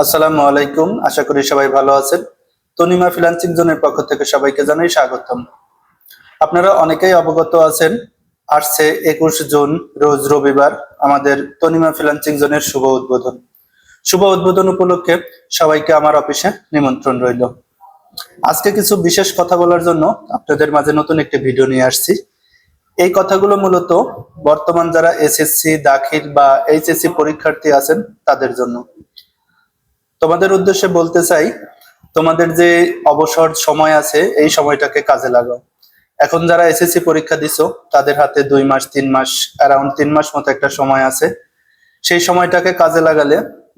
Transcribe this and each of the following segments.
আসসালামু আলাইকুম, আশা করি সবাই ভালো আছেন। তনিমা ফ্রিল্যান্সিং জোনের পক্ষ থেকে সবাইকে জানাই স্বাগতম। আপনারা অনেকেই অবগত আছেন, আসছে 21 জুন রোজ রবিবার আমাদের তনিমা ফ্রিল্যান্সিং জোনের শুভ উদ্বোধন উপলক্ষে সবাইকে আমার অফিসে নিমন্ত্রণ রইল। আজকে কিছু বিশেষ কথা বলার জন্য আপনাদের মাঝে নতুন একটি ভিডিও নিয়ে আসছি। এই কথাগুলো মূলত বর্তমান যারা এসএসসি দাখিল বা এইচএসসি পরীক্ষার্থী আছেন তাদের জন্য। তোমাদের উদ্দেশ্যে বলতে চাই, তোমাদের যে অবসর সময় আছে এই সময়টাকে কাজে লাগাও। এখন যারা এসএসসি পরীক্ষা দিছো তাদের হাতে 2 মাস 3 মাস, অ্যারাউন্ড 3 মাস মতো একটা সময় আছে। সেই সময়টাকে কাজে লাগালে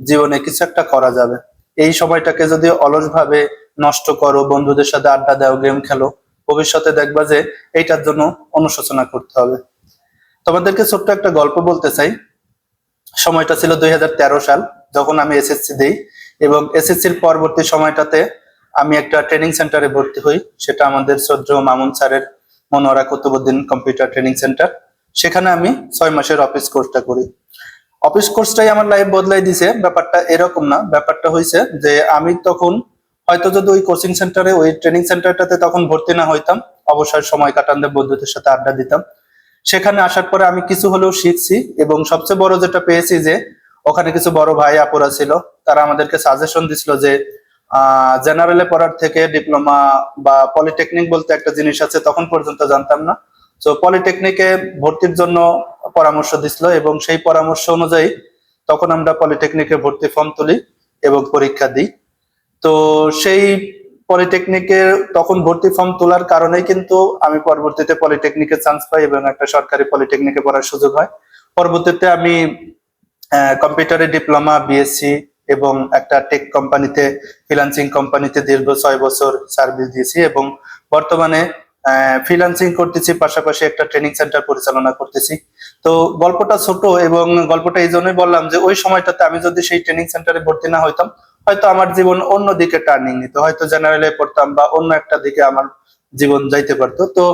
জীবনে কিছু একটা করা যাবে। এই সময়টাকে যদি অলসভাবে নষ্ট করো, বন্ধুদের সাথে আড্ডা দাও, গেম খেলো, ভবিষ্যতে দেখবা যে এইটার জন্য অনুশোচনা করতে হবে। তোমাদেরকে ছোট্ট একটা গল্প বলতে চাই। সময়টা ছিল 2013 সাল, যখন আমি এসএসসি দিই, এবং এসএসসির পরবর্তী সময়টাতে আমি একটা ট্রেনিং সেন্টারে ভর্তি হই। সেটা আমাদের শ্রদ্ধেয় মামুন স্যারের Monowara Kutubuddin computer training centre. সেখানে আমি 6 মাসের অফিস কোর্সটা করি। অফিস কোর্সটাই আমার লাইফ বদলাই দিছে। ব্যাপারটা এরকম না, ব্যাপারটা হয়েছে যে আমি তখন হয়তো যদি ওই কোচিং সেন্টারে, ওই ট্রেনিং সেন্টারটাতে তখন ভর্তি না হইতাম, অবসর সময় কাটাতে বন্ধুদের সাথে আড্ডা দিতাম, সেখানে আসার পরে আমি কিছু হলেও শিখছি। এবং সবচেয়ে বড় যেটা পেয়েছি যে ওখানে কিছু বড় ভাই আপুরা ছিল, তারা আমাদেরকে সাজেশন দিছিল যে জেনারেলে পড়ার থেকে ডিপ্লোমা বা পলিটেকনিক বলতে একটা জিনিস আছে, তখন পর্যন্ত জানতাম না। তো পলিটেকনিকে ভর্তির জন্য পরামর্শ দিছিল, এবং সেই পরামর্শ অনুযায়ী তখন আমরা পলিটেকনিকে ভর্তি ফর্ম তুলি এবং পরীক্ষা দিই। তো সেই পলিটেকনিকে তখন ভর্তি ফর্ম তোলার কারণেই কিন্তু আমি পরবর্তীতে পলিটেকনিকে চান্স পাই এবং একটা সরকারি পলিটেকনিকে পড়ার সুযোগ হয়। পরবর্তীতে আমি কম্পিউটারে ডিপ্লোমা, বিএসসি এবং একটা টেক কোম্পানিতে, ফ্রিল্যান্সিং কোম্পানিতে দীর্ঘ 6 বছর সার্ভিস দিয়েছি, এবং বর্তমানে ফ্রিল্যান্সিং করতেছি, পাশাপাশি একটা ট্রেনিং সেন্টার পরিচালনা করতেছি। তো গল্পটা ছোট, এবং গল্পটা এই জন্যই বললাম যে ওই সময়টাতে আমি যদি সেই ট্রেনিং সেন্টারে ভর্তি না হইতাম, হয়তো আমার জীবন অন্য দিকে টার্নিং নিত, হয়তো জেনারেলে পড়তাম বা অন্য একটা দিকে আমার জীবন যাইতে পারতো। তো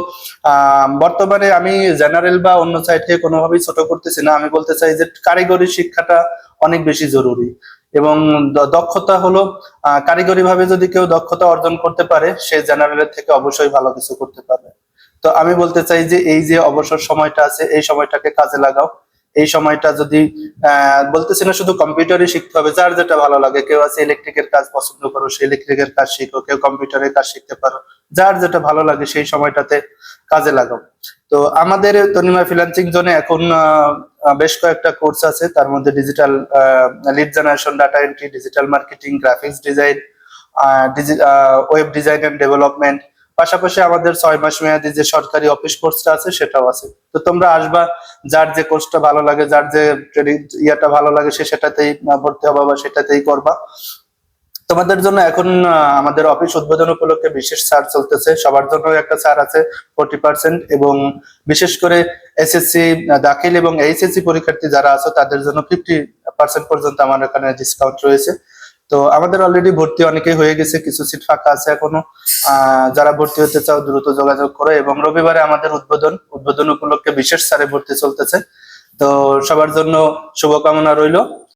বর্তমানে আমি জেনারেল বা অন্য সাইড থেকে কোনোভাবেই ছোট করতেছি না। আমি বলতে চাই যে কারিগরি শিক্ষাটা অনেক বেশি জরুরি, এবং দক্ষতা হলো, কারিগরি ভাবে যদি কেউ দক্ষতা অর্জন করতে পারে, সে জেনারেলের থেকে অবশ্যই ভালো কিছু করতে পারবে। তো আমি বলতে চাই যে এই যে অবসর সময়টা আছে, এই সময়টাকে কাজে লাগাও। এই সময়টা যদি বলতেছি না শুধু কম্পিউটারই শিখতে হবে, যার যেটা ভালো লাগে, কেউ আছে ইলেকট্রিকের কাজ পছন্দ করো, সে ইলেকট্রিকের কাজ শিখো, কেউ কম্পিউটারের কাজ শিখতে পারো, যার যেটা ভালো লাগে সেই সময়টাতে কাজে লাগাও। তো আমাদের তনিমা ফ্রিল্যান্সিং জোনে এখন বেশ কয়েকটা কোর্স আছে, তার মধ্যে digital lead generation, data entry, digital marketing, graphics design, web design and development, পাশাপাশি আমাদের 6 মাস মেয়াদী যে সরকারি অফিস কোর্সটা আছে সেটাও আছে। তো তোমরা আসবা, যার যে কোর্সটা ভালো লাগে, যার যে ট্রেনিং ইয়াটা ভালো লাগে, সে সেটাতেই ভর্তি হবা বা সেটাতেই করবা। তোমাদের জন্য এখন আমাদের অফিস উদ্বোধন উপলক্ষে বিশেষ ছাড় চলতেছে। সবার জন্য একটা ছাড় আছে 40%, এবং বিশেষ করে এসএসসি দাখিল এবং এইচএসসি পরীক্ষার্থী যারা আছে তাদের জন্য 50% পর্যন্ত আমার এখানে ডিসকাউন্ট রয়েছে। তো আমাদের অলরেডি ভর্তি অনেকেই হয়ে গেছে, কিছু সিট ফাঁকা আছে এখনো। যারা ভর্তি হতে চাও দ্রুত যোগাযোগ করো, এবং রবিবারে আমাদের উদ্বোধন উপলক্ষে বিশেষ ছাড়ে ভর্তি চলতেছে। তো সবার জন্য শুভকামনা রইল।